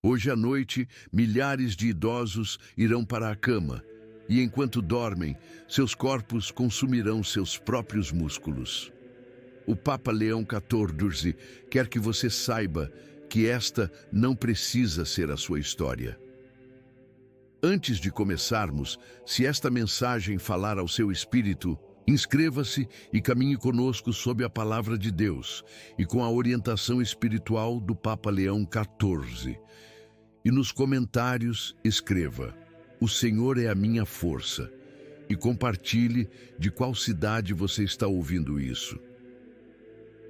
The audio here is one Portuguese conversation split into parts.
Hoje à noite, milhares de idosos irão para a cama, e enquanto dormem, seus corpos consumirão seus próprios músculos. O Papa Leão XIV quer que você saiba que esta não precisa ser a sua história. Antes de começarmos, se esta mensagem falar ao seu espírito, inscreva-se e caminhe conosco sob a palavra de Deus e com a orientação espiritual do Papa Leão XIV. E nos comentários escreva: "O Senhor é a minha força", e compartilhe de qual cidade você está ouvindo isso.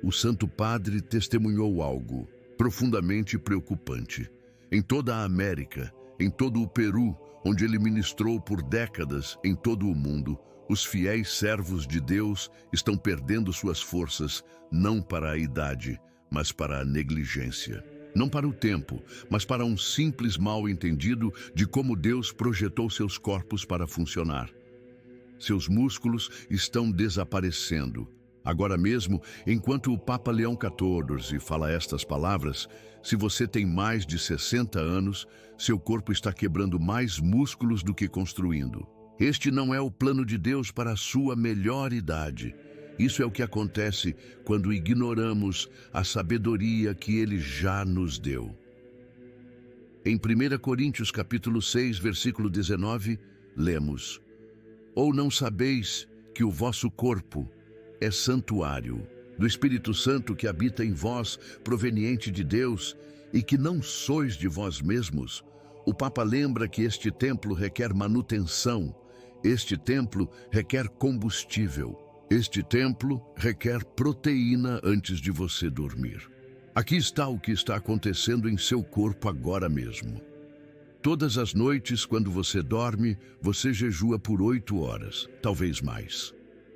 O Santo Padre testemunhou algo profundamente preocupante. Em toda a América, em todo o Peru, onde ele ministrou por décadas em todo o mundo, os fiéis servos de Deus estão perdendo suas forças não para a idade, mas para a negligência. Não para o tempo, mas para um simples mal-entendido de como Deus projetou seus corpos para funcionar. Seus músculos estão desaparecendo. Agora mesmo, enquanto o Papa Leão XIV fala estas palavras, se você tem mais de 60 anos, seu corpo está quebrando mais músculos do que construindo. Este não é o plano de Deus para a sua melhor idade. Isso é o que acontece quando ignoramos a sabedoria que Ele já nos deu. Em 1 Coríntios capítulo 6, versículo 19, lemos: "Ou não sabeis que o vosso corpo é santuário do Espírito Santo que habita em vós, proveniente de Deus, e que não sois de vós mesmos?" O Papa lembra que este templo requer manutenção, este templo requer combustível, este templo requer proteína antes de você dormir. Aqui está o que está acontecendo em seu corpo agora mesmo. Todas as noites, quando você dorme, você jejua por 8 horas, talvez mais.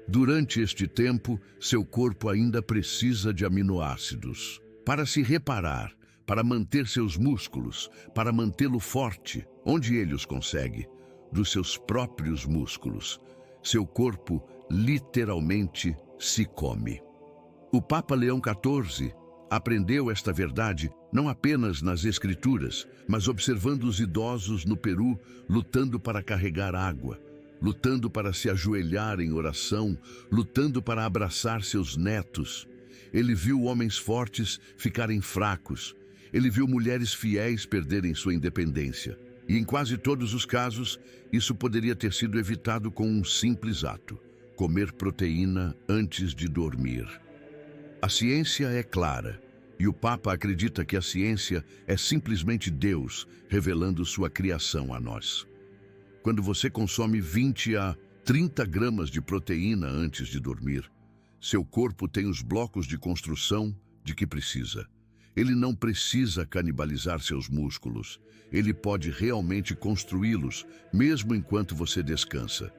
Durante este tempo, seu corpo ainda precisa de aminoácidos. Para se reparar, para manter seus músculos, para mantê-lo forte, onde ele os consegue? Dos seus próprios músculos. Seu corpo literalmente se come. O Papa Leão XIV aprendeu esta verdade não apenas nas Escrituras, mas observando os idosos no Peru lutando para carregar água, lutando para se ajoelhar em oração, lutando para abraçar seus netos. Ele viu homens fortes ficarem fracos. Ele viu mulheres fiéis perderem sua independência. E em quase todos os casos, isso poderia ter sido evitado com um simples ato: comer proteína antes de dormir. A ciência é clara, e o Papa acredita que a ciência é simplesmente Deus revelando sua criação a nós. Quando você consome 20 a 30 gramas de proteína antes de dormir, seu corpo tem os blocos de construção de que precisa. Ele não precisa canibalizar seus músculos. Ele pode realmente construí-los, mesmo enquanto você descansa.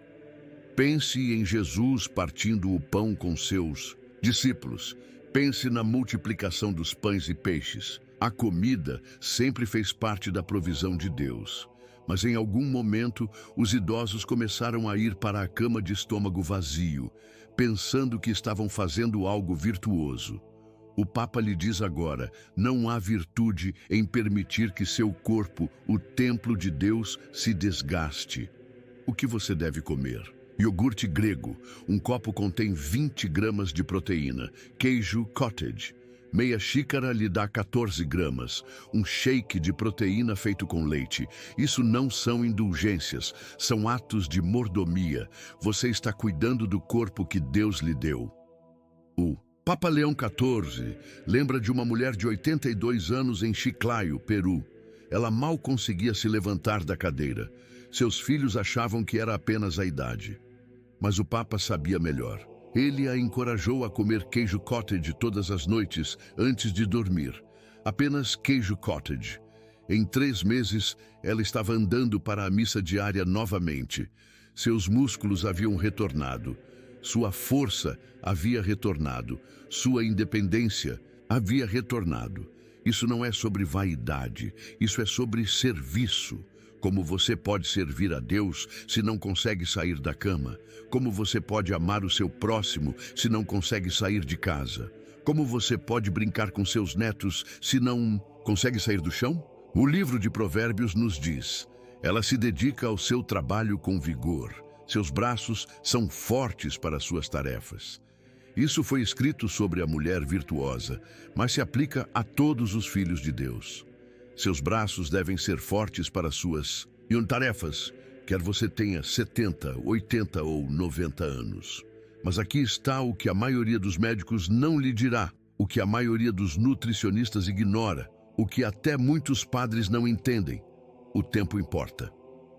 Pense em Jesus partindo o pão com seus discípulos. Pense na multiplicação dos pães e peixes. A comida sempre fez parte da provisão de Deus. Mas em algum momento, os idosos começaram a ir para a cama de estômago vazio, pensando que estavam fazendo algo virtuoso. O Papa lhe diz agora: não há virtude em permitir que seu corpo, o templo de Deus, se desgaste. O que você deve comer? Iogurte grego. Um copo contém 20 gramas de proteína. Queijo cottage. Meia xícara lhe dá 14 gramas. Um shake de proteína feito com leite. Isso não são indulgências, são atos de mordomia. Você está cuidando do corpo que Deus lhe deu. O Papa Leão XIV lembra de uma mulher de 82 anos em Chiclayo, Peru. Ela mal conseguia se levantar da cadeira. Seus filhos achavam que era apenas a idade. Mas o Papa sabia melhor. Ele a encorajou a comer queijo cottage todas as noites antes de dormir. Apenas queijo cottage. Em 3 meses, ela estava andando para a missa diária novamente. Seus músculos haviam retornado. Sua força havia retornado. Sua independência havia retornado. Isso não é sobre vaidade, isso é sobre serviço. Como você pode servir a Deus se não consegue sair da cama? Como você pode amar o seu próximo se não consegue sair de casa? Como você pode brincar com seus netos se não consegue sair do chão? O livro de Provérbios nos diz: ela se dedica ao seu trabalho com vigor. Seus braços são fortes para suas tarefas. Isso foi escrito sobre a mulher virtuosa, mas se aplica a todos os filhos de Deus. Seus braços devem ser fortes para suas tarefas, quer você tenha 70, 80 ou 90 anos. Mas aqui está o que a maioria dos médicos não lhe dirá, o que a maioria dos nutricionistas ignora, o que até muitos padres não entendem. O tempo importa.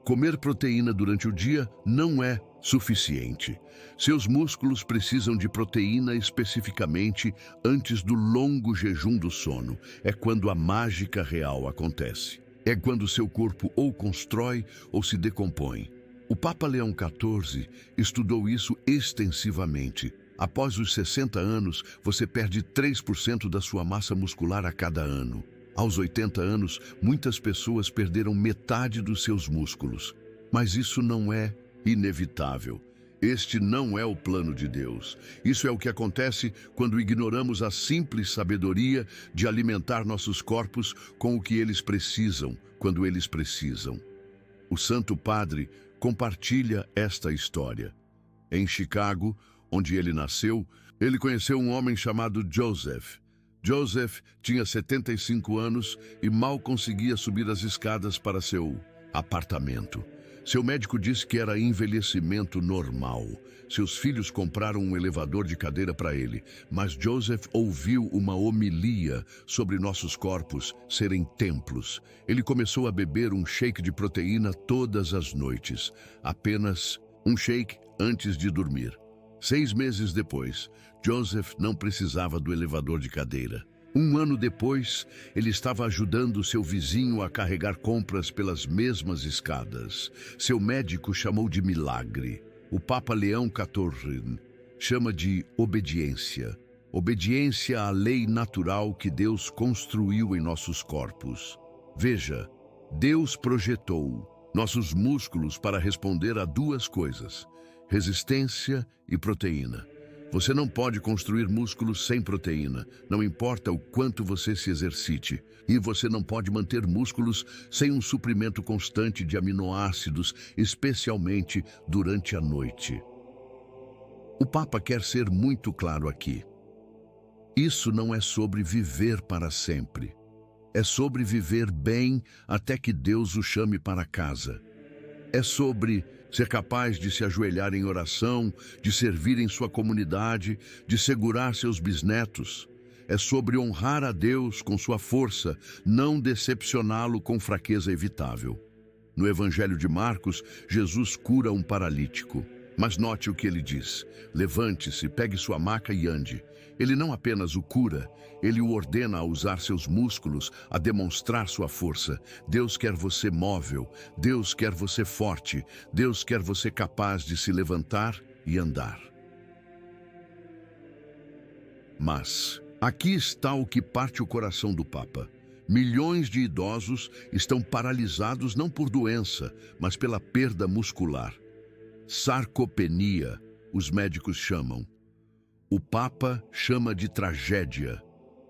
Comer proteína durante o dia não é suficiente. Seus músculos precisam de proteína especificamente antes do longo jejum do sono. É quando a mágica real acontece. É quando seu corpo ou constrói ou se decompõe. O Papa Leão XIV estudou isso extensivamente. Após os 60 anos, você perde 3% da sua massa muscular a cada ano. Aos 80 anos, muitas pessoas perderam metade dos seus músculos. Mas isso não é inevitável. Este não é o plano de Deus. Isso é o que acontece quando ignoramos a simples sabedoria de alimentar nossos corpos com o que eles precisam, quando eles precisam. O Santo Padre compartilha esta história. Em Chicago, onde ele nasceu, ele conheceu um homem chamado Joseph. Joseph tinha 75 anos e mal conseguia subir as escadas para seu apartamento. Seu médico disse que era envelhecimento normal. Seus filhos compraram um elevador de cadeira para ele, mas Joseph ouviu uma homilia sobre nossos corpos serem templos. Ele começou a beber um shake de proteína todas as noites, apenas um shake antes de dormir. 6 meses depois, Joseph não precisava do elevador de cadeira. 1 ano depois, ele estava ajudando seu vizinho a carregar compras pelas mesmas escadas. Seu médico chamou de milagre. O Papa Leão XIV chama de obediência. Obediência à lei natural que Deus construiu em nossos corpos. Veja, Deus projetou nossos músculos para responder a 2 coisas: resistência e proteína. Você não pode construir músculos sem proteína, não importa o quanto você se exercite. E você não pode manter músculos sem um suprimento constante de aminoácidos, especialmente durante a noite. O Papa quer ser muito claro aqui. Isso não é sobre viver para sempre. É sobre viver bem até que Deus o chame para casa. É sobre ser capaz de se ajoelhar em oração, de servir em sua comunidade, de segurar seus bisnetos. É sobre honrar a Deus com sua força, não decepcioná-lo com fraqueza evitável. No Evangelho de Marcos, Jesus cura um paralítico. Mas note o que ele diz: levante-se, pegue sua maca e ande. Ele não apenas o cura, ele o ordena a usar seus músculos, a demonstrar sua força. Deus quer você móvel, Deus quer você forte, Deus quer você capaz de se levantar e andar. Mas aqui está o que parte o coração do Papa. Milhões de idosos estão paralisados não por doença, mas pela perda muscular. Sarcopenia, os médicos chamam. O Papa chama de tragédia.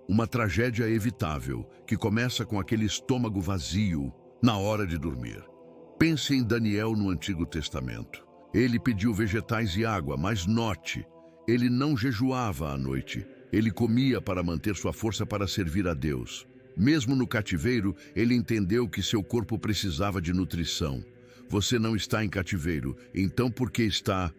Uma tragédia evitável, que começa com aquele estômago vazio na hora de dormir. Pense em Daniel no Antigo Testamento. Ele pediu vegetais e água, mas note, ele não jejuava à noite. Ele comia para manter sua força para servir a Deus. Mesmo no cativeiro, ele entendeu que seu corpo precisava de nutrição. Você não está em cativeiro, então por que está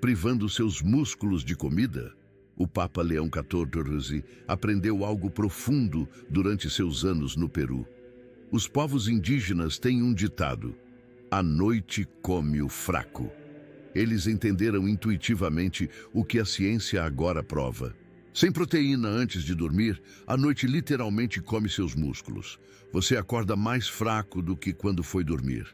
privando seus músculos de comida? O Papa Leão XIV aprendeu algo profundo durante seus anos no Peru. Os povos indígenas têm um ditado: a noite come o fraco. Eles entenderam intuitivamente o que a ciência agora prova. Sem proteína antes de dormir, a noite literalmente come seus músculos. Você acorda mais fraco do que quando foi dormir.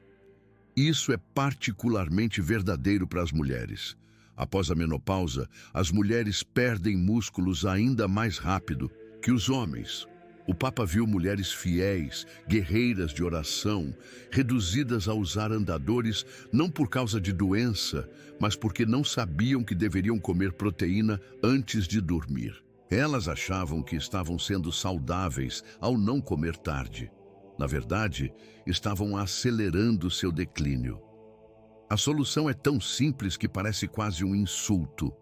Isso é particularmente verdadeiro para as mulheres. Após a menopausa, as mulheres perdem músculos ainda mais rápido que os homens. O Papa viu mulheres fiéis, guerreiras de oração, reduzidas a usar andadores não por causa de doença, mas porque não sabiam que deveriam comer proteína antes de dormir. Elas achavam que estavam sendo saudáveis ao não comer tarde. Na verdade, estavam acelerando seu declínio. A solução é tão simples que parece quase um insulto.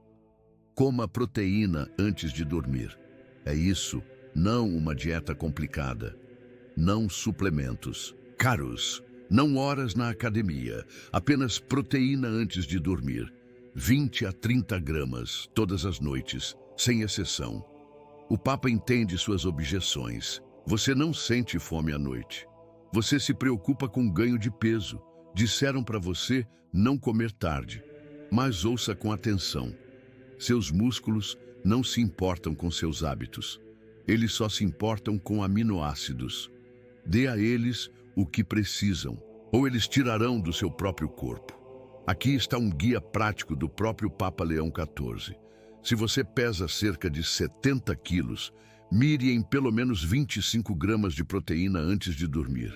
Coma proteína antes de dormir. É isso, não uma dieta complicada. Não suplementos caros, não horas na academia, apenas proteína antes de dormir. 20 a 30 gramas todas as noites, sem exceção. O Papa entende suas objeções. Você não sente fome à noite. Você se preocupa com ganho de peso. Disseram para você não comer tarde. Mas ouça com atenção. Seus músculos não se importam com seus hábitos. Eles só se importam com aminoácidos. Dê a eles o que precisam, ou eles tirarão do seu próprio corpo. Aqui está um guia prático do próprio Papa Leão XIV. Se você pesa cerca de 70 quilos, mire em pelo menos 25 gramas de proteína antes de dormir.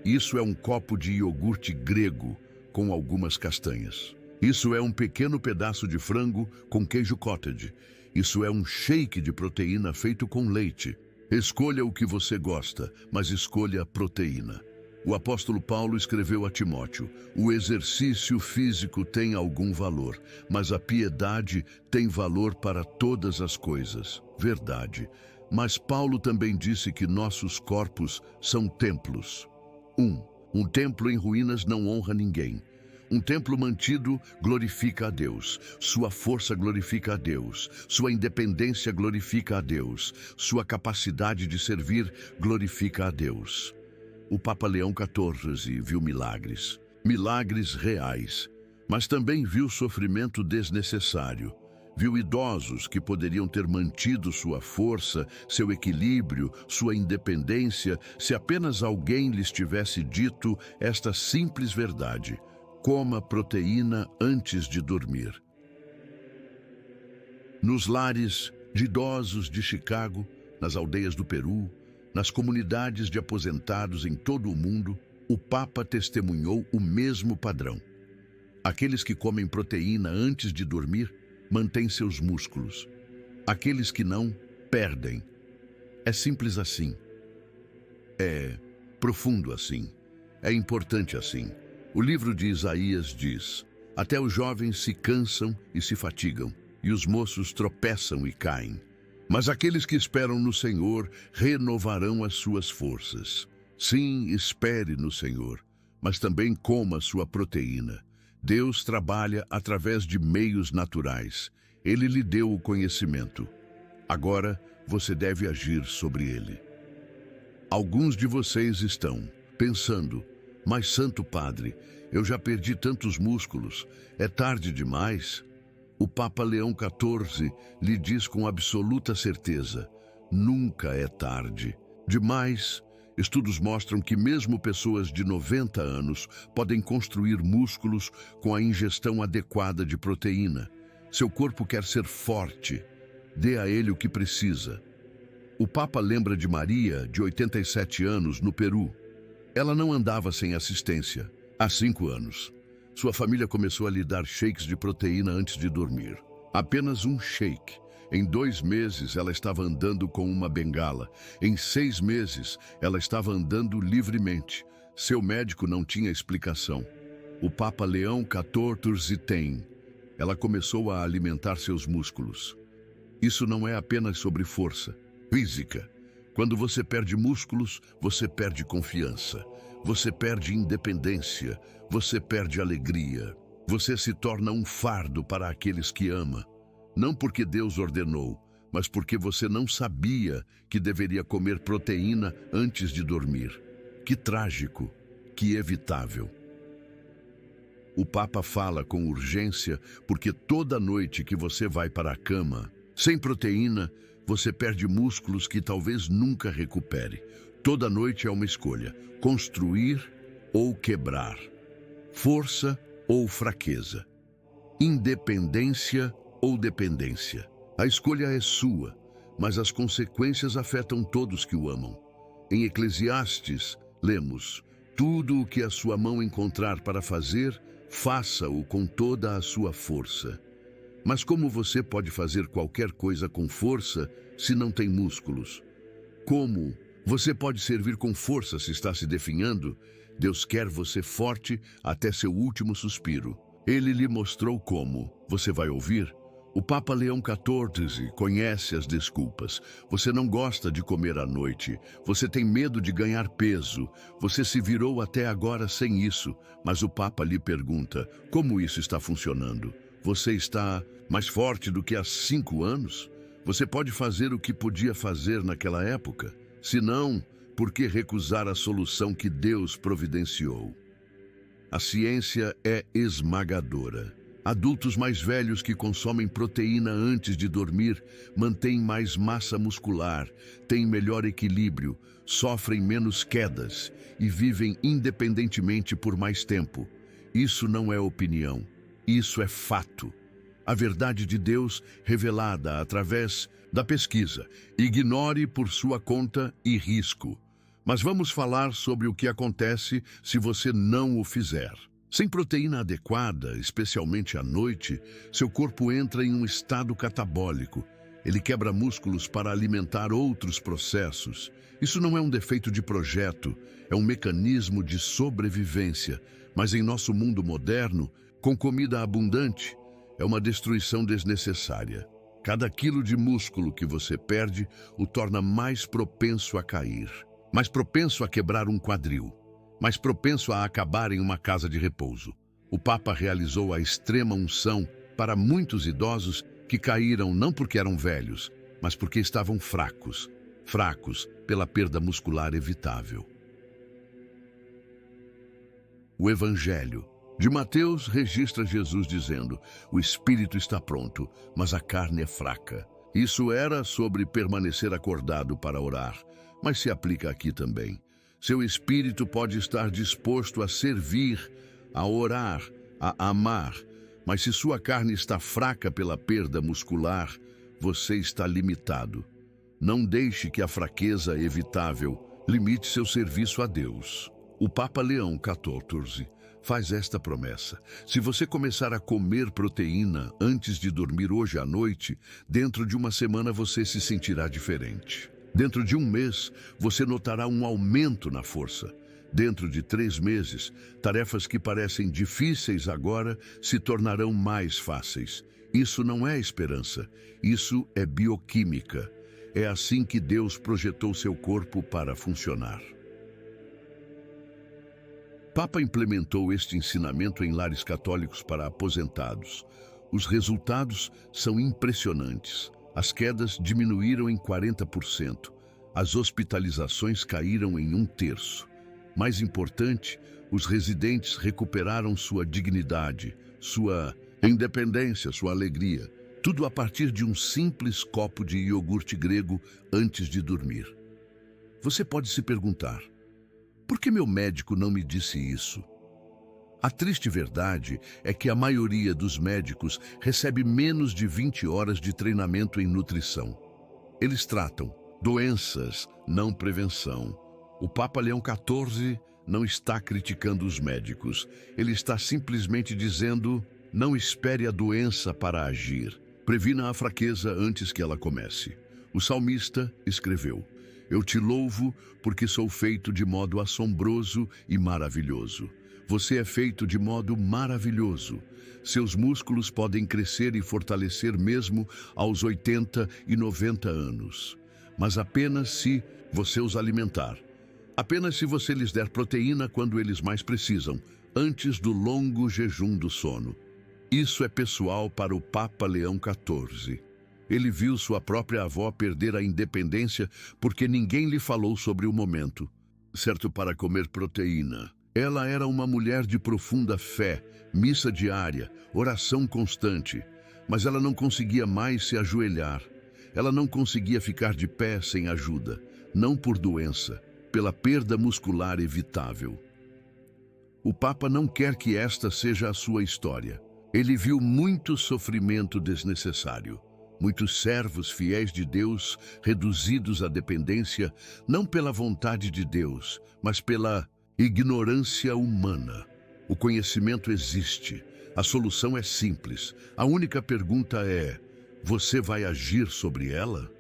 Isso é um copo de iogurte grego com algumas castanhas. Isso é um pequeno pedaço de frango com queijo cottage. Isso é um shake de proteína feito com leite. Escolha o que você gosta, mas escolha proteína. O apóstolo Paulo escreveu a Timóteo: o exercício físico tem algum valor, mas a piedade tem valor para todas as coisas. Verdade. Mas Paulo também disse que nossos corpos são templos. Um templo em ruínas não honra ninguém. Um templo mantido glorifica a Deus. Sua força glorifica a Deus. Sua independência glorifica a Deus. Sua capacidade de servir glorifica a Deus. O Papa Leão XIV viu milagres. Milagres reais. Mas também viu sofrimento desnecessário. Viu idosos que poderiam ter mantido sua força, seu equilíbrio, sua independência, se apenas alguém lhes tivesse dito esta simples verdade: coma proteína antes de dormir. Nos lares de idosos de Chicago, nas aldeias do Peru, nas comunidades de aposentados em todo o mundo, o Papa testemunhou o mesmo padrão. Aqueles que comem proteína antes de dormir mantêm seus músculos. Aqueles que não, perdem. É simples assim. É profundo assim. É importante assim. O livro de Isaías diz: até os jovens se cansam e se fatigam, e os moços tropeçam e caem. Mas aqueles que esperam no Senhor renovarão as suas forças. Sim, espere no Senhor, mas também coma sua proteína. Deus trabalha através de meios naturais. Ele lhe deu o conhecimento. Agora você deve agir sobre ele. Alguns de vocês estão pensando: mas, Santo Padre, eu já perdi tantos músculos, é tarde demais? O Papa Leão XIV lhe diz com absoluta certeza: nunca é tarde. Demais. Estudos mostram que mesmo pessoas de 90 anos podem construir músculos com a ingestão adequada de proteína. Seu corpo quer ser forte. Dê a ele o que precisa. O Papa lembra de Maria, de 87 anos, no Peru. Ela não andava sem assistência. Há 5 anos. Sua família começou a lhe dar shakes de proteína antes de dormir. Apenas um shake. Em 2 meses, ela estava andando com uma bengala. Em 6 meses, ela estava andando livremente. Seu médico não tinha explicação. O Papa Leão XIV tem. Ela começou a alimentar seus músculos. Isso não é apenas sobre força física. Quando você perde músculos, você perde confiança. Você perde independência. Você perde alegria. Você se torna um fardo para aqueles que ama. Não porque Deus ordenou, mas porque você não sabia que deveria comer proteína antes de dormir. Que trágico, que evitável. O Papa fala com urgência porque toda noite que você vai para a cama, sem proteína, você perde músculos que talvez nunca recupere. Toda noite é uma escolha: construir ou quebrar, força ou fraqueza, independência ou dependência. A escolha é sua, mas as consequências afetam todos que o amam. Em Eclesiastes, lemos: tudo o que a sua mão encontrar para fazer, faça-o com toda a sua força. Mas como você pode fazer qualquer coisa com força se não tem músculos? Como Você pode servir com força se está se definhando. Deus quer você forte até seu último suspiro. Ele lhe mostrou como. Você vai ouvir? O Papa Leão XIV conhece as desculpas. Você não gosta de comer à noite. Você tem medo de ganhar peso. Você se virou até agora sem isso. Mas o Papa lhe pergunta, como isso está funcionando? Você está mais forte do que há 5 anos? Você pode fazer o que podia fazer naquela época? Se não, por que recusar a solução que Deus providenciou? A ciência é esmagadora. Adultos mais velhos que consomem proteína antes de dormir mantêm mais massa muscular, têm melhor equilíbrio, sofrem menos quedas e vivem independentemente por mais tempo. Isso não é opinião, isso é fato. A verdade de Deus revelada através da pesquisa. Ignore por sua conta e risco. Mas vamos falar sobre o que acontece se você não o fizer. Sem proteína adequada, especialmente à noite, seu corpo entra em um estado catabólico. Ele quebra músculos para alimentar outros processos. Isso não é um defeito de projeto, é um mecanismo de sobrevivência. Mas em nosso mundo moderno, com comida abundante, é uma destruição desnecessária. Cada quilo de músculo que você perde o torna mais propenso a cair, mais propenso a quebrar um quadril, mais propenso a acabar em uma casa de repouso. O Papa realizou a extrema unção para muitos idosos que caíram não porque eram velhos, mas porque estavam fracos pela perda muscular evitável. O Evangelho de Mateus registra Jesus dizendo: o espírito está pronto, mas a carne é fraca. Isso era sobre permanecer acordado para orar, mas se aplica aqui também. Seu espírito pode estar disposto a servir, a orar, a amar, mas se sua carne está fraca pela perda muscular, você está limitado. Não deixe que a fraqueza evitável limite seu serviço a Deus. O Papa Leão XIV faz esta promessa: se você começar a comer proteína antes de dormir hoje à noite, dentro de uma semana você se sentirá diferente. Dentro de um mês, você notará um aumento na força. Dentro de 3 meses, tarefas que parecem difíceis agora se tornarão mais fáceis. Isso não é esperança, isso é bioquímica. É assim que Deus projetou seu corpo para funcionar. Papa implementou este ensinamento em lares católicos para aposentados. Os resultados são impressionantes. As quedas diminuíram em 40%. As hospitalizações caíram em 1/3. Mais importante, os residentes recuperaram sua dignidade, sua independência, sua alegria. Tudo a partir de um simples copo de iogurte grego antes de dormir. Você pode se perguntar: por que meu médico não me disse isso? A triste verdade é que a maioria dos médicos recebe menos de 20 horas de treinamento em nutrição. Eles tratam doenças, não prevenção. O Papa Leão XIV não está criticando os médicos. Ele está simplesmente dizendo: não espere a doença para agir. Previna a fraqueza antes que ela comece. O salmista escreveu: eu te louvo porque sou feito de modo assombroso e maravilhoso. Você é feito de modo maravilhoso. Seus músculos podem crescer e fortalecer mesmo aos 80 e 90 anos. Mas apenas se você os alimentar. Apenas se você lhes der proteína quando eles mais precisam, antes do longo jejum do sono. Isso é pessoal para o Papa Leão XIV. Ele viu sua própria avó perder a independência porque ninguém lhe falou sobre o momento certo para comer proteína. Ela era uma mulher de profunda fé, missa diária, oração constante, mas ela não conseguia mais se ajoelhar. Ela não conseguia ficar de pé sem ajuda, não por doença, pela perda muscular evitável. O Papa não quer que esta seja a sua história. Ele viu muito sofrimento desnecessário. Muitos servos fiéis de Deus reduzidos à dependência, não pela vontade de Deus, mas pela ignorância humana. O conhecimento existe. A solução é simples. A única pergunta é: você vai agir sobre ela?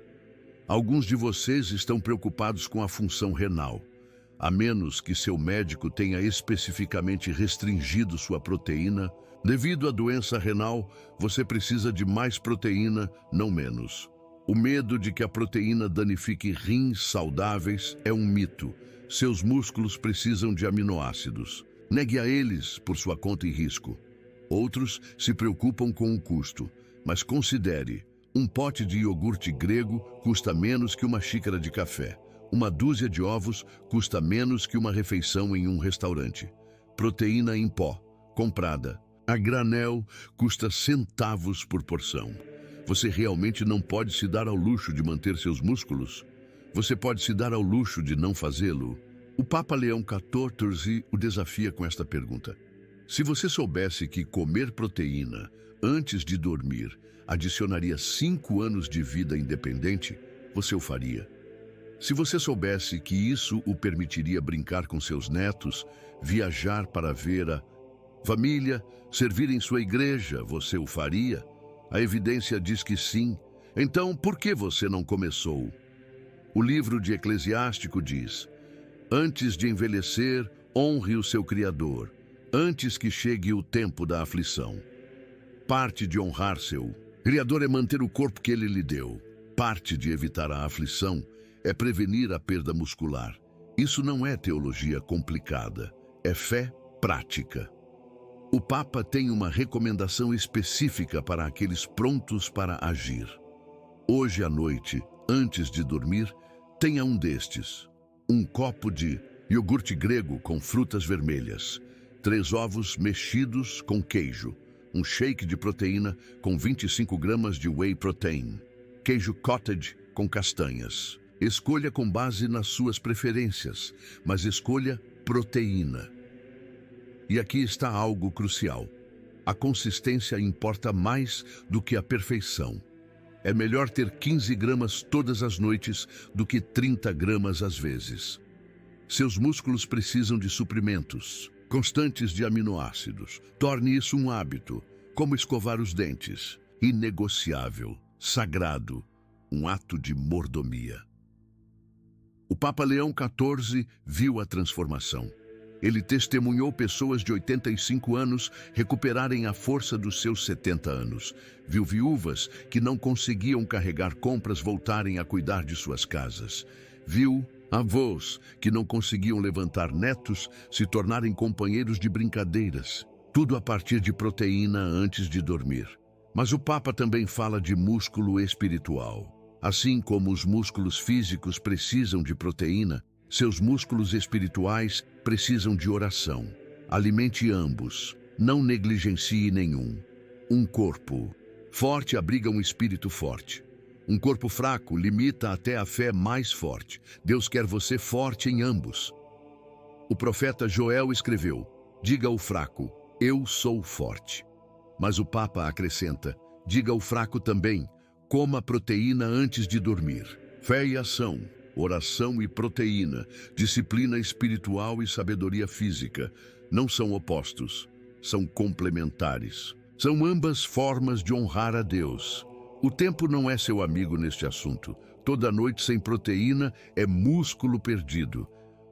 Alguns de vocês estão preocupados com a função renal, a menos que seu médico tenha especificamente restringido sua proteína. Devido à doença renal, você precisa de mais proteína, não menos. O medo de que a proteína danifique rins saudáveis é um mito. Seus músculos precisam de aminoácidos. Negue a eles por sua conta e risco. Outros se preocupam com o custo, mas considere: um pote de iogurte grego custa menos que uma xícara de café. Uma dúzia de ovos custa menos que uma refeição em um restaurante. Proteína em pó, comprada a granel, custa centavos por porção. Você realmente não pode se dar ao luxo de manter seus músculos? Você pode se dar ao luxo de não fazê-lo? O Papa Leão XIV o desafia com esta pergunta: se você soubesse que comer proteína antes de dormir adicionaria 5 anos de vida independente, você o faria? Se você soubesse que isso o permitiria brincar com seus netos, viajar para ver a família, servir em sua igreja, você o faria? A evidência diz que sim. Então, por que você não começou? O livro de Eclesiástico diz: antes de envelhecer, honre o seu Criador, antes que chegue o tempo da aflição. Parte de honrar seu Criador é manter o corpo que ele lhe deu. Parte de evitar a aflição é prevenir a perda muscular. Isso não é teologia complicada, é fé prática. O Papa tem uma recomendação específica para aqueles prontos para agir. Hoje à noite, antes de dormir, tenha um destes: um copo de iogurte grego com frutas vermelhas, 3 ovos mexidos com queijo, um shake de proteína com 25 gramas de whey protein, queijo cottage com castanhas. Escolha com base nas suas preferências, mas escolha proteína. E aqui está algo crucial: a consistência importa mais do que a perfeição. É melhor ter 15 gramas todas as noites do que 30 gramas às vezes. Seus músculos precisam de suprimentos constantes de aminoácidos. Torne isso um hábito, como escovar os dentes. Inegociável, sagrado, um ato de mordomia. O Papa Leão XIV viu a transformação. Ele testemunhou pessoas de 85 anos recuperarem a força dos seus 70 anos. Viu viúvas que não conseguiam carregar compras voltarem a cuidar de suas casas. Viu avós que não conseguiam levantar netos se tornarem companheiros de brincadeiras. Tudo a partir de proteína antes de dormir. Mas o Papa também fala de músculo espiritual. Assim como os músculos físicos precisam de proteína, seus músculos espirituais precisam de oração. Alimente ambos, não negligencie nenhum. Um corpo forte abriga um espírito forte. Um corpo fraco limita até a fé mais forte. Deus quer você forte em ambos. O profeta Joel escreveu: diga ao fraco, eu sou forte. Mas o Papa acrescenta: diga ao fraco também, coma proteína antes de dormir. Fé e ação, oração e proteína, disciplina espiritual e sabedoria física não são opostos, são complementares. São ambas formas de honrar a Deus. O tempo não é seu amigo neste assunto. Toda noite sem proteína é músculo perdido.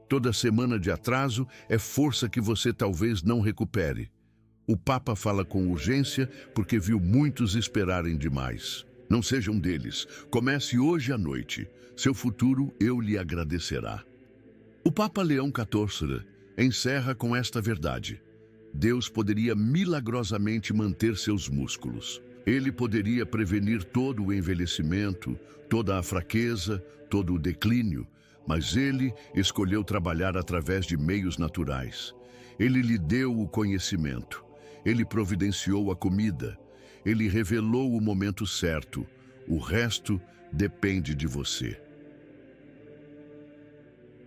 Toda semana de atraso é força que você talvez não recupere. O Papa fala com urgência porque viu muitos esperarem demais. Não seja um deles. Comece hoje à noite. Seu futuro eu lhe agradecerá. O Papa Leão XIV encerra com esta verdade: Deus poderia milagrosamente manter seus músculos. Ele poderia prevenir todo o envelhecimento, toda a fraqueza, todo o declínio, mas ele escolheu trabalhar através de meios naturais. Ele lhe deu o conhecimento. Ele providenciou a comida. Ele revelou o momento certo. O resto depende de você.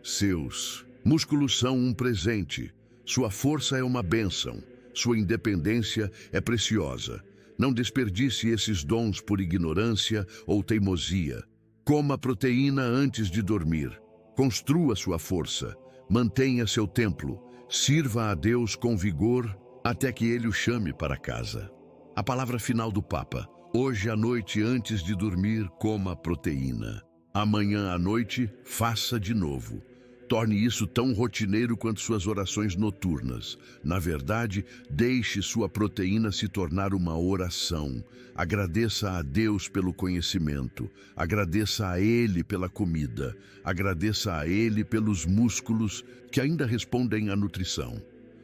Seus músculos são um presente. Sua força é uma bênção. Sua independência é preciosa. Não desperdice esses dons por ignorância ou teimosia. Coma proteína antes de dormir. Construa sua força. Mantenha seu templo. Sirva a Deus com vigor até que Ele o chame para casa. A palavra final do Papa: hoje à noite antes de dormir, coma proteína. Amanhã à noite, faça de novo. Torne isso tão rotineiro quanto suas orações noturnas. Na verdade, deixe sua proteína se tornar uma oração. Agradeça a Deus pelo conhecimento. Agradeça a Ele pela comida. Agradeça a Ele pelos músculos que ainda respondem à nutrição.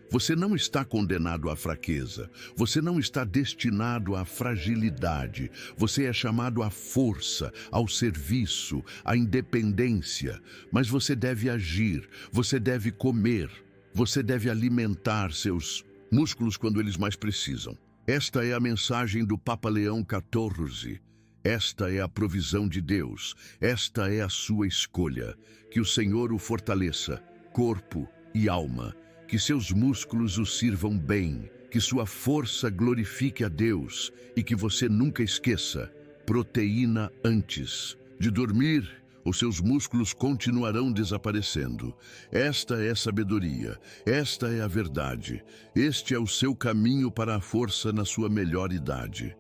Você não está condenado à fraqueza. Você não está destinado à fragilidade. Você é chamado à força, ao serviço, à independência. Mas você deve agir, você deve comer, você deve alimentar seus músculos quando eles mais precisam. Esta é a mensagem do Papa Leão XIV. Esta é a provisão de Deus. Esta é a sua escolha. Que o Senhor o fortaleça, corpo e alma. Que seus músculos o sirvam bem, que sua força glorifique a Deus e que você nunca esqueça, proteína antes de dormir, os seus músculos continuarão desaparecendo. Esta é a sabedoria, esta é a verdade, este é o seu caminho para a força na sua melhor idade.